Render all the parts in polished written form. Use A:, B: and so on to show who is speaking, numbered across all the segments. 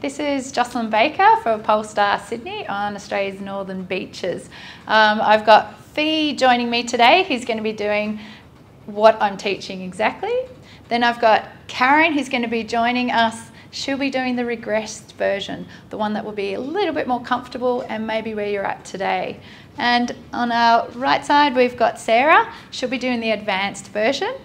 A: This is Joscelyn Baker for Polestar Sydney on Australia's northern beaches. I've got Fee joining me today. He's going to be doing what I'm teaching exactly. Then I've got Karen who's going to be joining us. She'll be doing the regressed version, the one that will be a little bit more comfortable and maybe where you're at today. And on our right side we've got Sarah. She'll be doing the advanced version.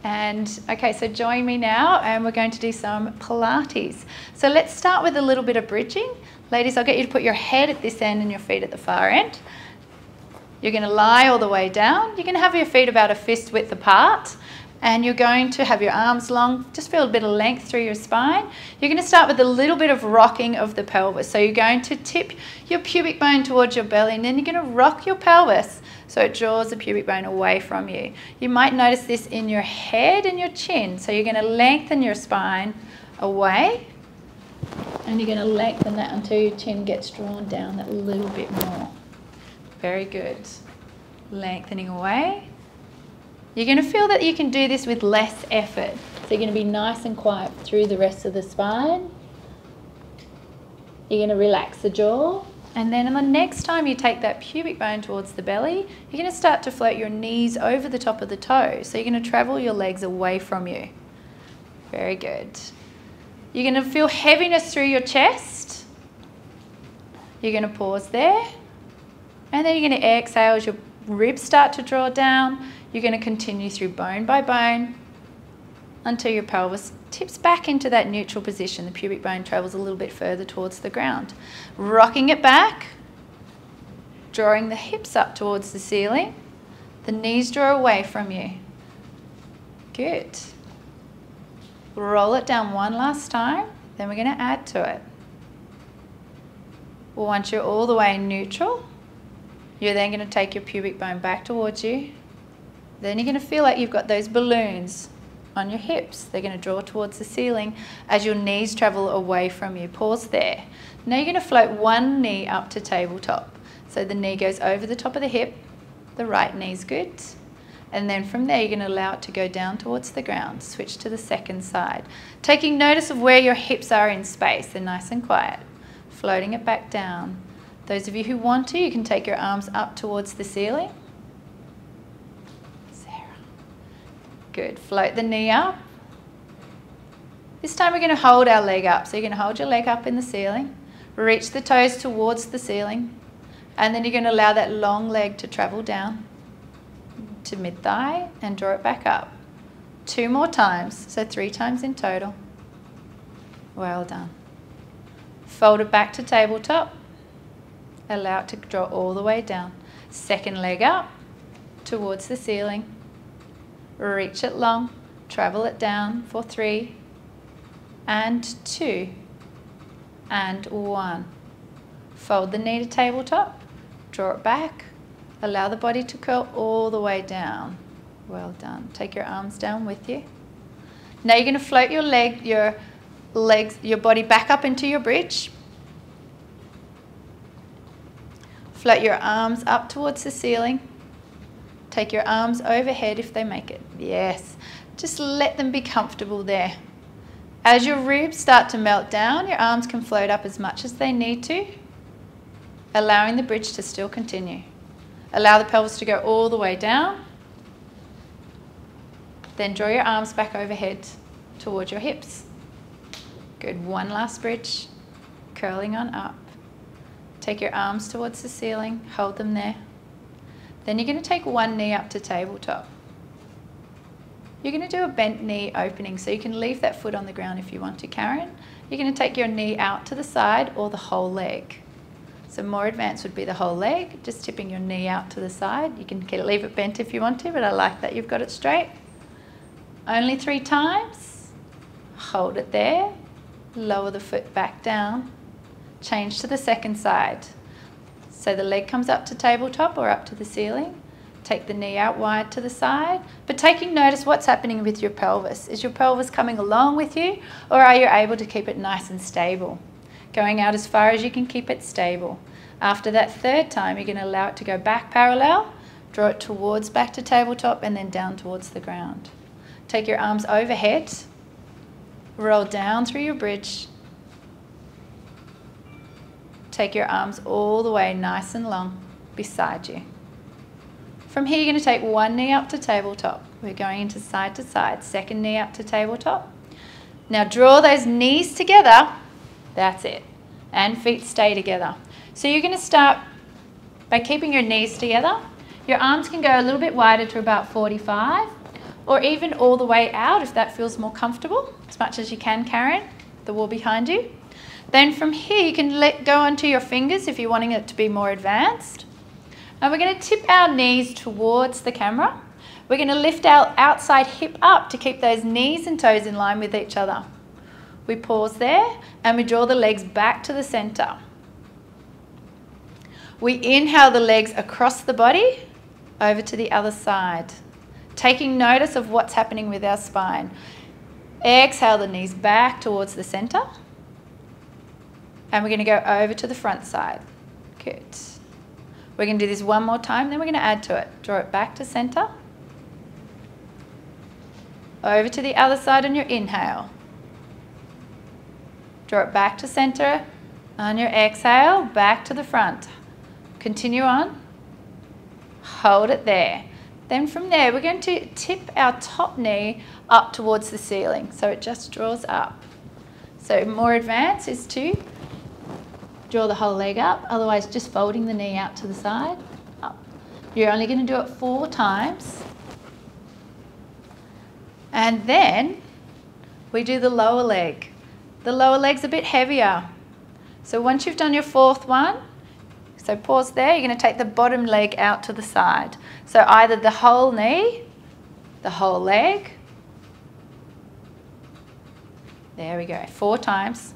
A: And okay, so join me now and we're going to do some Pilates. So let's start with a little bit of bridging. Ladies, I'll get you to put your head at this end and your feet at the far end. You're going to lie all the way down. You're going to have your feet about a fist width apart and you're going to have your arms long. Just feel a bit of length through your spine. You're going to start with a little bit of rocking of the pelvis. So you're going to tip your pubic bone towards your belly and then you're going to rock your pelvis so it draws the pubic bone away from you. You might notice this in your head and your chin. So you're going to lengthen your spine away and you're going to lengthen that until your chin gets drawn down that little bit more. Very good. Lengthening away. You're going to feel that you can do this with less effort. So you're going to be nice and quiet through the rest of the spine. You're going to relax the jaw. And then on the next time you take that pubic bone towards the belly, you're going to start to float your knees over the top of the toes. So you're going to travel your legs away from you. Very good. You're going to feel heaviness through your chest. You're going to pause there. And then you're going to exhale as your ribs start to draw down. You're going to continue through bone by bone until your pelvis tips back into that neutral position. The pubic bone travels a little bit further towards the ground. Rocking it back, drawing the hips up towards the ceiling. The knees draw away from you. Good. Roll it down one last time, then we're going to add to it. Once you're all the way neutral, you're then going to take your pubic bone back towards you. Then you're going to feel like you've got those balloons on your hips. They're going to draw towards the ceiling as your knees travel away from you. Pause there. Now you're going to float one knee up to tabletop. So the knee goes over the top of the hip. The right knee's good. And then from there you're going to allow it to go down towards the ground. Switch to the second side. Taking notice of where your hips are in space. They're nice and quiet. Floating it back down. Those of you who want to, you can take your arms up towards the ceiling. Good. Float the knee up. This time we're going to hold our leg up. So you're going to hold your leg up in the ceiling. Reach the toes towards the ceiling. And then you're going to allow that long leg to travel down to mid-thigh and draw it back up. 2 more times. So 3 times in total. Well done. Fold it back to tabletop. Allow it to draw all the way down. Second leg up towards the ceiling. Reach it long, travel it down for 3 and 2 and 1. Fold the knee to tabletop, draw it back, allow the body to curl all the way down. Well done. Take your arms down with you. Now you're going to float your your body back up into your bridge. Float your arms up towards the ceiling. Take your arms overhead if they make it. Yes. Just let them be comfortable there. As your ribs start to melt down, your arms can float up as much as they need to, allowing the bridge to still continue. Allow the pelvis to go all the way down. Then draw your arms back overhead towards your hips. Good. One last bridge. Curling on up. Take your arms towards the ceiling. Hold them there. Then you're going to take one knee up to tabletop. You're going to do a bent knee opening, so you can leave that foot on the ground if you want to, Karen. You're going to take your knee out to the side or the whole leg. So more advanced would be the whole leg, just tipping your knee out to the side. You can leave it bent if you want to, but I like that you've got it straight. Only 3 times. Hold it there. Lower the foot back down. Change to the second side. So the leg comes up to tabletop or up to the ceiling. Take the knee out wide to the side, but taking notice what's happening with your pelvis. Is your pelvis coming along with you, or are you able to keep it nice and stable? Going out as far as you can keep it stable. After that 3rd time, you're going to allow it to go back parallel, draw it towards back to tabletop, and then down towards the ground. Take your arms overhead, roll down through your bridge, Take your arms all the way nice and long beside you. From here, you're going to take one knee up to tabletop. We're going into side to side. Second knee up to tabletop. Now draw those knees together. That's it. And feet stay together. So you're going to start by keeping your knees together. Your arms can go a little bit wider to about 45, or even all the way out if that feels more comfortable, as much as you can, Karen, the wall behind you. Then from here, you can let go onto your fingers if you're wanting it to be more advanced. And we're going to tip our knees towards the camera. We're going to lift our outside hip up to keep those knees and toes in line with each other. We pause there and we draw the legs back to the center. We inhale the legs across the body over to the other side, taking notice of what's happening with our spine. Exhale the knees back towards the center. And we're going to go over to the front side. Good. We're going to do this one more time, then we're going to add to it. Draw it back to center. Over to the other side on your inhale. Draw it back to center. On your exhale, back to the front. Continue on. Hold it there. Then from there, we're going to tip our top knee up towards the ceiling, so it just draws up. So more advanced is to draw the whole leg up, otherwise just folding the knee out to the side, up. You're only going to do it 4 times. And then we do the lower leg. The lower leg's a bit heavier. So once you've done your 4th one, so pause there, you're going to take the bottom leg out to the side. So either the whole knee, the whole leg. There we go, 4 times.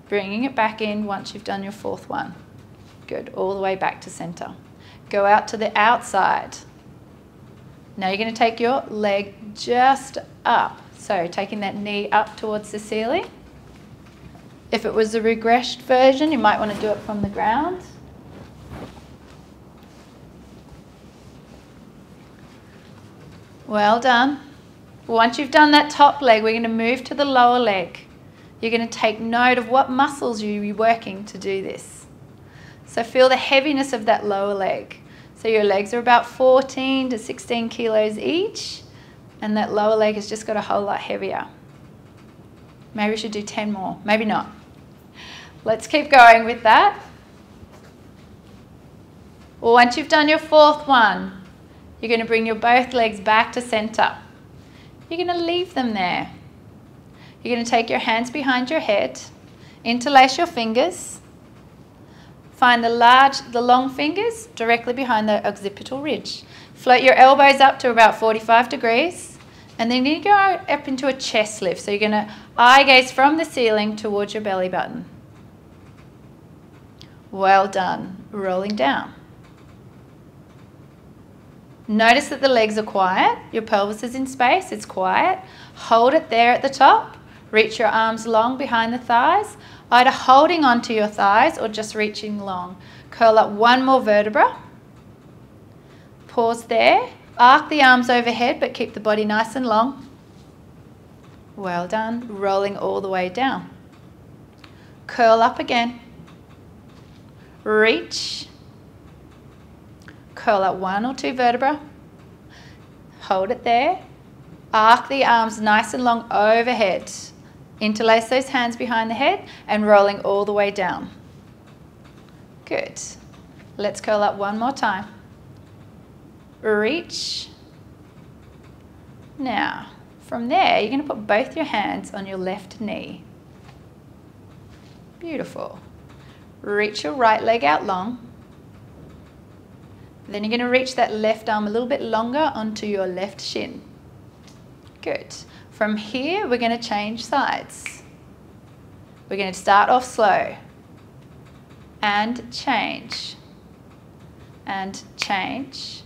A: Bringing it back in once you've done your 4th one. Good, all the way back to center. Go out to the outside. Now you're going to take your leg just up. So taking that knee up towards the ceiling. If it was a regressed version, you might want to do it from the ground. Well done. Once you've done that top leg, we're going to move to the lower leg. You're going to take note of what muscles you're working to do this. So feel the heaviness of that lower leg. So your legs are about 14 to 16 kilos each, and that lower leg has just got a whole lot heavier. Maybe we should do 10 more, maybe not. Let's keep going with that. Once you've done your 4th one, you're going to bring your both legs back to center. You're going to leave them there. You're going to take your hands behind your head, interlace your fingers, find the long fingers directly behind the occipital ridge. Float your elbows up to about 45 degrees, and then you go up into a chest lift. So you're going to eye gaze from the ceiling towards your belly button. Well done. Rolling down. Notice that the legs are quiet. Your pelvis is in space. It's quiet. Hold it there at the top. Reach your arms long behind the thighs, either holding onto your thighs or just reaching long. Curl up one more vertebra. Pause there. Arc the arms overhead, but keep the body nice and long. Well done. Rolling all the way down. Curl up again. Reach. Curl up 1 or 2 vertebrae. Hold it there. Arc the arms nice and long overhead. Interlace those hands behind the head and rolling all the way down. Good. Let's curl up one more time. Reach. Now, from there, you're going to put both your hands on your left knee. Beautiful. Reach your right leg out long. Then you're going to reach that left arm a little bit longer onto your left shin. Good. From here, we're going to change sides. We're going to start off slow. And change. And change.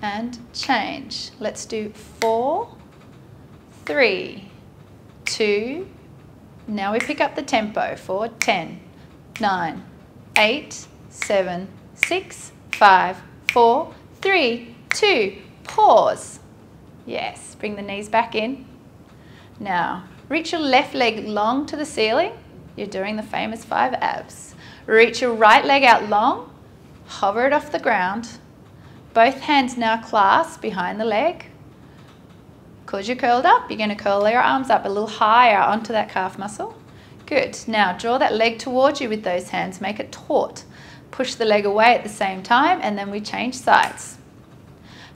A: And change. Let's do 4, 3, 2. Now we pick up the tempo for 10, 9, 8, 7, 6, 5, 4, 3, 2. Pause. Yes, bring the knees back in. Now, reach your left leg long to the ceiling. You're doing the famous 5 abs. Reach your right leg out long, hover it off the ground. Both hands now clasp behind the leg. Because you're curled up, you're going to curl your arms up a little higher onto that calf muscle. Good. Now draw that leg towards you with those hands. Make it taut. Push the leg away at the same time, and then we change sides.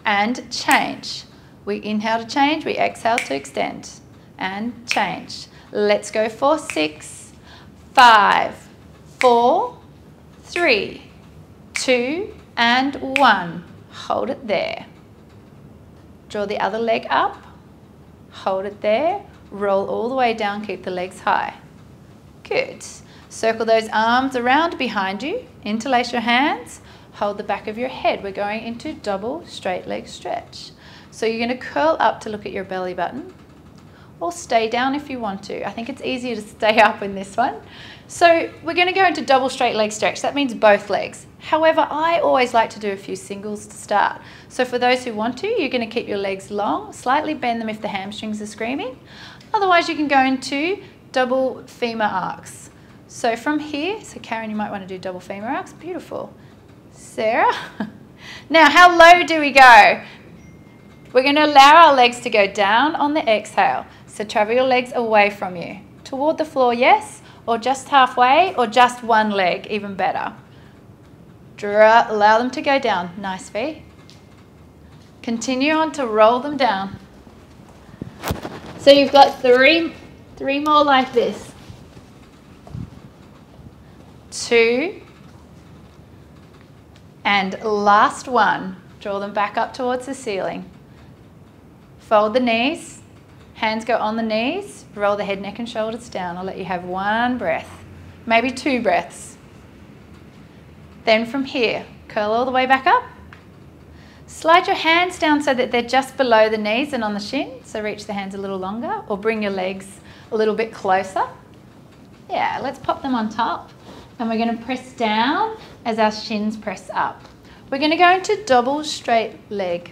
A: And change. We inhale to change, we exhale to extend. And change. Let's go for 6, 5, 4, 3, 2, and 1. Hold it there. Draw the other leg up. Hold it there. Roll all the way down, keep the legs high. Good. Circle those arms around behind you. Interlace your hands. Hold the back of your head. We're going into double straight leg stretch. So you're going to curl up to look at your belly button, or stay down if you want to. I think it's easier to stay up in this one. So we're going to go into double straight leg stretch. That means both legs. However, I always like to do a few singles to start. So for those who want to, you're going to keep your legs long, slightly bend them if the hamstrings are screaming. Otherwise, you can go into double femur arcs. So from here, so Karen, you might want to do double femur arcs. Beautiful. Sarah? Now, how low do we go? We're going to allow our legs to go down on the exhale. So travel your legs away from you. Toward the floor, yes, or just halfway, or just one leg, even better. Allow them to go down. Nice feet. Continue on to roll them down. So you've got three more like this. 2, and last one. Draw them back up towards the ceiling. Fold the knees. Hands go on the knees. Roll the head, neck, and shoulders down. I'll let you have 1 breath, maybe 2 breaths. Then from here, curl all the way back up. Slide your hands down so that they're just below the knees and on the shin. So reach the hands a little longer, or bring your legs a little bit closer. Yeah, let's pop them on top. And we're going to press down as our shins press up. We're going to go into double leg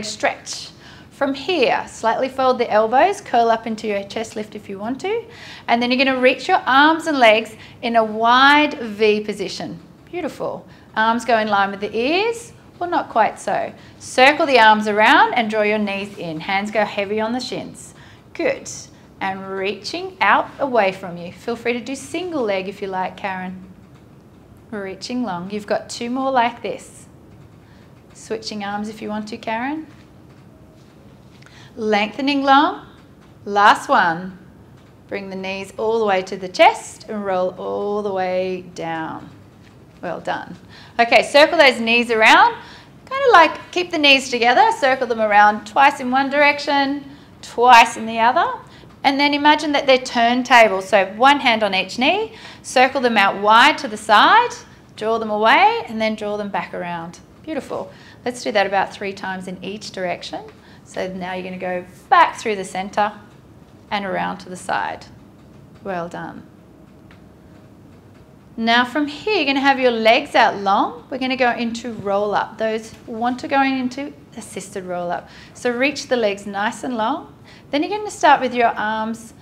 A: stretch. From here, slightly fold the elbows, curl up into your chest lift if you want to, and then you're going to reach your arms and legs in a wide V position. Beautiful. Arms go in line with the ears, or not quite so. Circle the arms around and draw your knees in. Hands go heavy on the shins. Good. And reaching out away from you. Feel free to do single leg if you like, Karen. Reaching long. You've got 2 more like this. Switching arms if you want to, Karen. Lengthening long. Last one. Bring the knees all the way to the chest and roll all the way down. Well done. Okay, circle those knees around. Kind of like keep the knees together. Circle them around twice in one direction, twice in the other. And then imagine that they're turntables. So 1 hand on each knee. Circle them out wide to the side. Draw them away and then draw them back around. Beautiful. Let's do that about 3 times in each direction. So now you're going to go back through the center and around to the side. Well done. Now from here, you're going to have your legs out long. We're going to go into roll up. Those who want to go into assisted roll up. So reach the legs nice and long. Then you're going to start with your arms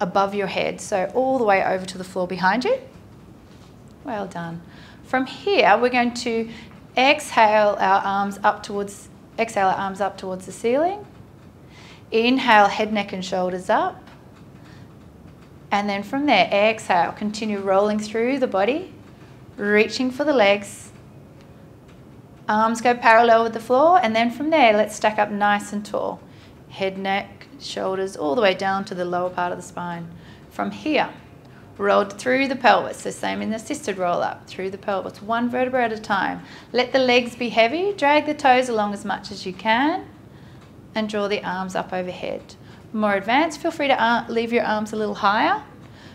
A: above your head. So all the way over to the floor behind you. Well done. From here, we're going to exhale our arms up towards the ceiling. Inhale, head, neck, and shoulders up. And then from there, exhale, continue rolling through the body, reaching for the legs. Arms go parallel with the floor, and then from there, let's stack up nice and tall. Head, neck, shoulders, all the way down to the lower part of the spine. From here, rolled through the pelvis, so same in the assisted roll up, through the pelvis, 1 vertebra at a time. Let the legs be heavy, drag the toes along as much as you can, and draw the arms up overhead. More advanced, feel free to leave your arms a little higher.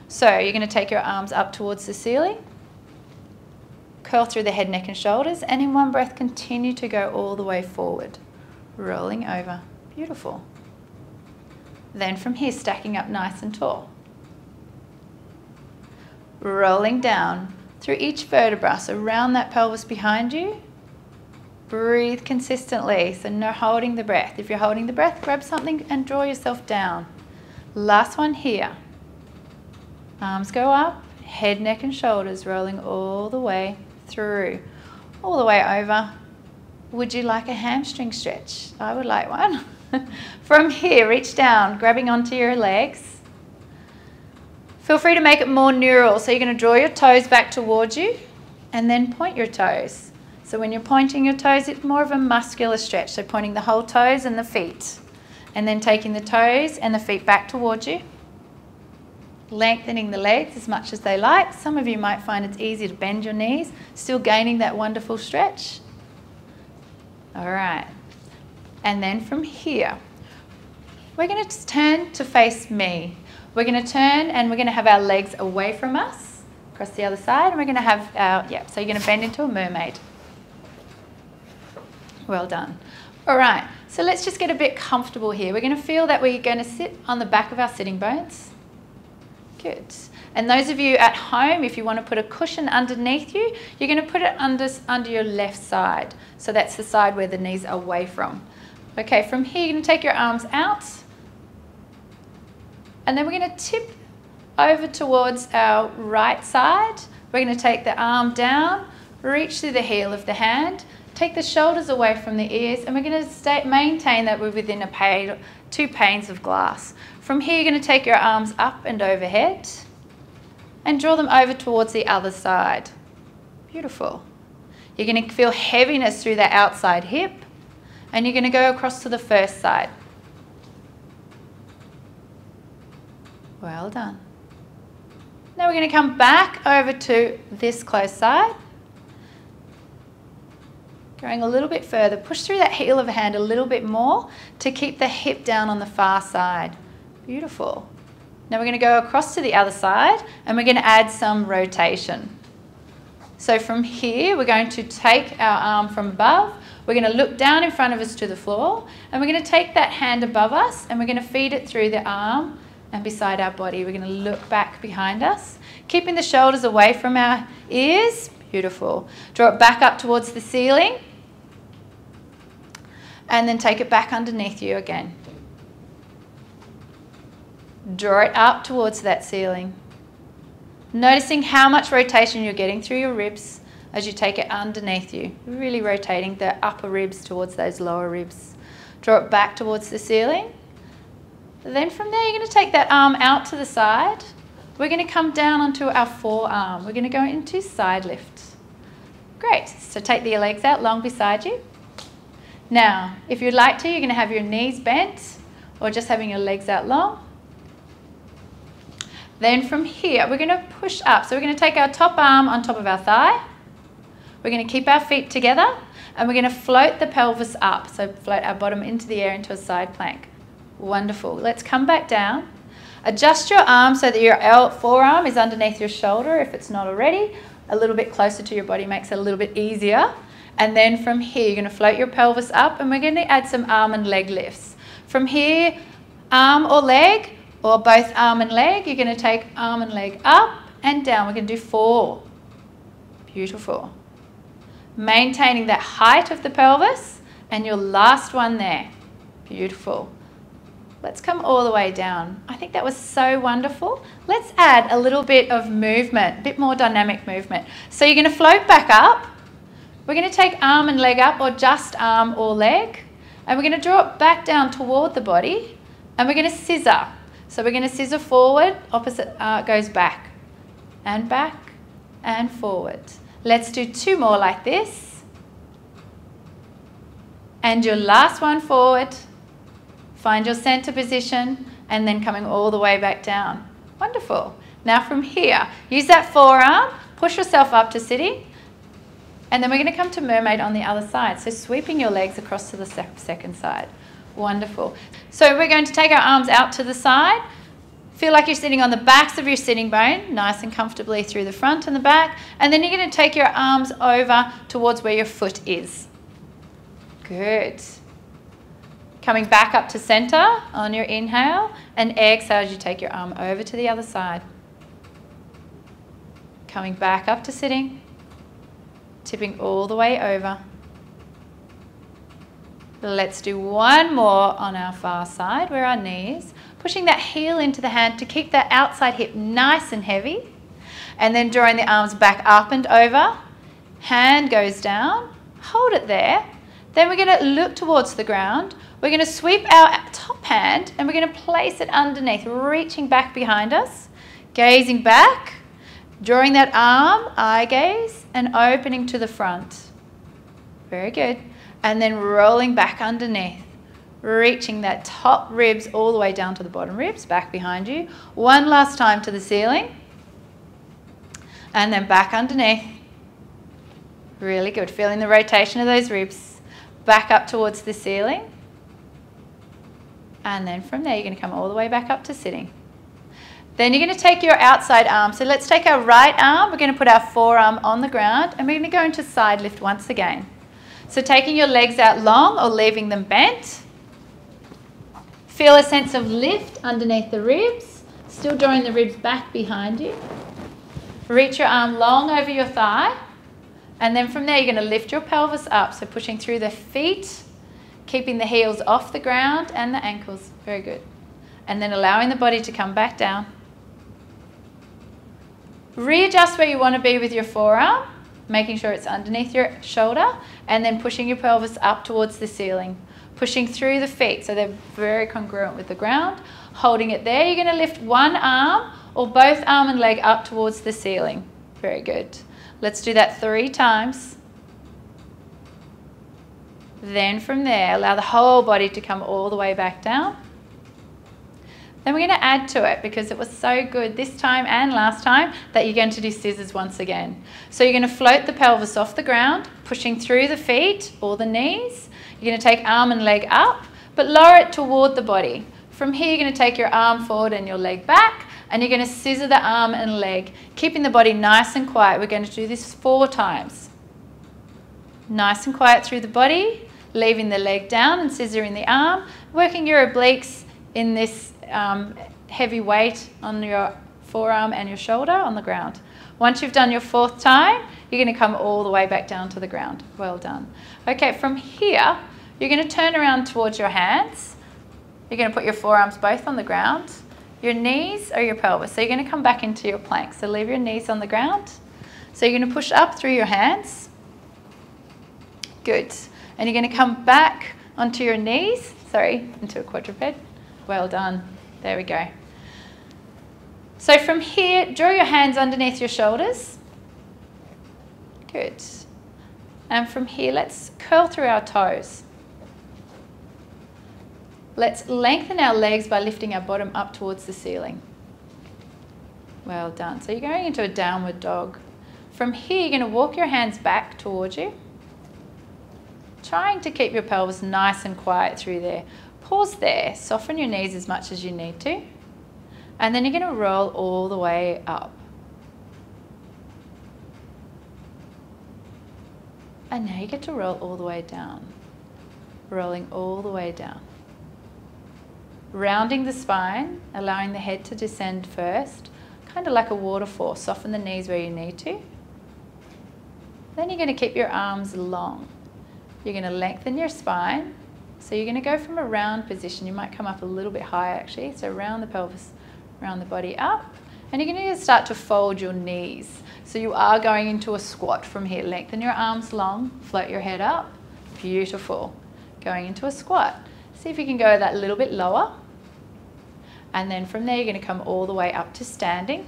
A: So you're going to take your arms up towards the ceiling, curl through the head, neck, and shoulders, and in 1 breath, continue to go all the way forward, rolling over. Beautiful. Then from here, stacking up nice and tall. Rolling down through each vertebra, so around that pelvis behind you. Breathe consistently, so no holding the breath. If you're holding the breath, grab something and draw yourself down. Last one here. Arms go up, head, neck and shoulders rolling all the way through, all the way over. Would you like a hamstring stretch? I would like one. From here, reach down, grabbing onto your legs. Feel free to make it more neural. So you're going to draw your toes back towards you and then point your toes. So when you're pointing your toes, it's more of a muscular stretch. So pointing the whole toes and the feet. And then taking the toes and the feet back towards you. Lengthening the legs as much as they like. Some of you might find it's easy to bend your knees, still gaining that wonderful stretch. All right. And then from here, we're going to turn to face me. We're going to turn and we're going to have our legs away from us, across the other side, and we're going to have our, so you're going to bend into a mermaid. Well done. All right, so let's just get a bit comfortable here. We're going to feel that we're going to sit on the back of our sitting bones. Good. And those of you at home, if you want to put a cushion underneath you, you're going to put it under your left side. So that's the side where the knees are away from. Okay, from here you're going to take your arms out. And then we're going to tip over towards our right side. We're going to take the arm down, reach through the heel of the hand, take the shoulders away from the ears, and we're going to maintain that we're within 2 panes of glass. From here, you're going to take your arms up and overhead and draw them over towards the other side. Beautiful. You're going to feel heaviness through the outside hip, and you're going to go across to the first side. Well done. Now we're going to come back over to this close side. Going a little bit further, push through that heel of the hand a little bit more to keep the hip down on the far side. Beautiful. Now we're going to go across to the other side and we're going to add some rotation. So from here, we're going to take our arm from above. We're going to look down in front of us to the floor and we're going to take that hand above us and we're going to feed it through the arm and beside our body. We're going to look back behind us, keeping the shoulders away from our ears. Beautiful. Draw it back up towards the ceiling. And then take it back underneath you again. Draw it up towards that ceiling. Noticing how much rotation you're getting through your ribs as you take it underneath you. Really rotating the upper ribs towards those lower ribs. Draw it back towards the ceiling. Then from there, you're going to take that arm out to the side. We're going to come down onto our forearm. We're going to go into side lift. Great. So take your legs out long beside you. Now, if you'd like to, you're going to have your knees bent or just having your legs out long. Then from here, we're going to push up. So we're going to take our top arm on top of our thigh. We're going to keep our feet together and we're going to float the pelvis up. So float our bottom into the air into a side plank. Wonderful. Let's come back down. Adjust your arm so that your forearm is underneath your shoulder if it's not already. A little bit closer to your body makes it a little bit easier. And then from here, you're going to float your pelvis up and we're going to add some arm and leg lifts. From here, arm or leg, or both arm and leg, you're going to take arm and leg up and down. We're going to do 4. Beautiful. Maintaining that height of the pelvis and your last one there. Beautiful. Let's come all the way down. I think that was so wonderful. Let's add a little bit of movement, a bit more dynamic movement. So you're going to float back up. We're going to take arm and leg up or just arm or leg. And we're going to draw it back down toward the body. And we're going to scissor. So we're going to scissor forward, opposite goes back and forward. Let's do 2 more like this. And your last one forward. Find your center position and then coming all the way back down. Wonderful. Now from here, use that forearm, push yourself up to sitting. And then we're going to come to mermaid on the other side. So sweeping your legs across to the second side. Wonderful. So we're going to take our arms out to the side. Feel like you're sitting on the backs of your sitting bone, nice and comfortably through the front and the back. And then you're going to take your arms over towards where your foot is. Good. Coming back up to center on your inhale and exhale as you take your arm over to the other side. Coming back up to sitting. Tipping all the way over. Let's do one more on our far side where our knees. pushing that heel into the hand to keep that outside hip nice and heavy, and then drawing the arms back up and over. Hand goes down, hold it there. Then we're going to look towards the ground. We're going to sweep our top hand and we're going to place it underneath, reaching back behind us, gazing back, drawing that arm, eye gaze, and opening to the front. Very good. And then rolling back underneath, reaching that top ribs all the way down to the bottom ribs, back behind you. One last time to the ceiling. And then back underneath. Really good. Feeling the rotation of those ribs. Back up towards the ceiling. And then from there, you're going to come all the way back up to sitting. Then you're going to take your outside arm. So let's take our right arm. We're going to put our forearm on the ground. And we're going to go into side lift once again. So taking your legs out long or leaving them bent. Feel a sense of lift underneath the ribs. Still drawing the ribs back behind you. Reach your arm long over your thigh. And then from there, you're going to lift your pelvis up. So pushing through the feet, keeping the heels off the ground and the ankles. Very good. And then allowing the body to come back down. Readjust where you want to be with your forearm, making sure it's underneath your shoulder, and then pushing your pelvis up towards the ceiling. Pushing through the feet so they're very congruent with the ground. Holding it there, you're going to lift one arm or both arm and leg up towards the ceiling. Very good. Let's do that 3 times. Then from there, allow the whole body to come all the way back down. Then we're going to add to it because it was so good this time and last time that you're going to do scissors once again. So you're going to float the pelvis off the ground, pushing through the feet or the knees. You're going to take arm and leg up, but lower it toward the body. From here, you're going to take your arm forward and your leg back, and you're going to scissor the arm and leg, keeping the body nice and quiet. We're going to do this 4 times. Nice and quiet through the body, leaving the leg down and scissoring the arm, working your obliques in this heavy weight on your forearm and your shoulder on the ground. Once you've done your 4th time, you're going to come all the way back down to the ground. Well done. Okay, from here, you're going to turn around towards your hands. You're going to put your forearms both on the ground. Your knees or your pelvis. So you're going to come back into your plank. So leave your knees on the ground. So you're going to push up through your hands. Good. And you're going to come back onto your knees. Into a quadruped. Well done. There we go. So from here, draw your hands underneath your shoulders. Good. And from here, let's curl through our toes. Let's lengthen our legs by lifting our bottom up towards the ceiling. Well done. So you're going into a downward dog. From here, you're going to walk your hands back towards you, trying to keep your pelvis nice and quiet through there. Pause there. Soften your knees as much as you need to. And then you're going to roll all the way up. And now you get to roll all the way down. Rolling all the way down. Rounding the spine, allowing the head to descend first, kind of like a waterfall. Soften the knees where you need to. Then you're going to keep your arms long. You're going to lengthen your spine. So you're going to go from a round position. You might come up a little bit higher actually. So round the pelvis, round the body up. And you're going to start to fold your knees. So you are going into a squat from here. Lengthen your arms long, float your head up. Beautiful. Going into a squat. See if you can go that little bit lower. And then from there, you're going to come all the way up to standing.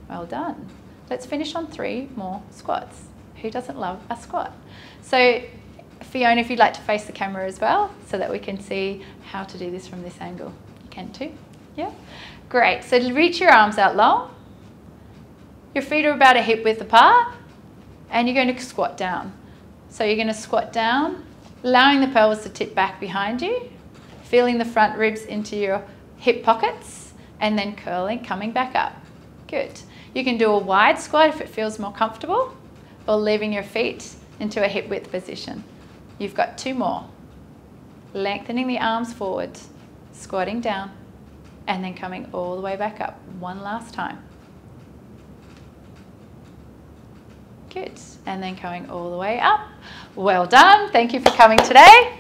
A: Well done. Let's finish on 3 more squats. Who doesn't love a squat? So Fiona, if you'd like to face the camera as well, so that we can see how to do this from this angle. You can too. Yeah? Great. So reach your arms out long. Your feet are about a hip width apart. And you're going to squat down. So you're going to squat down, allowing the pelvis to tip back behind you, feeling the front ribs into your hip pockets, and then curling, coming back up. Good. You can do a wide squat if it feels more comfortable, or leaving your feet into a hip width position. You've got 2 more. Lengthening the arms forward, squatting down, and then coming all the way back up. One last time. Good. And then coming all the way up. Well done. Thank you for coming today.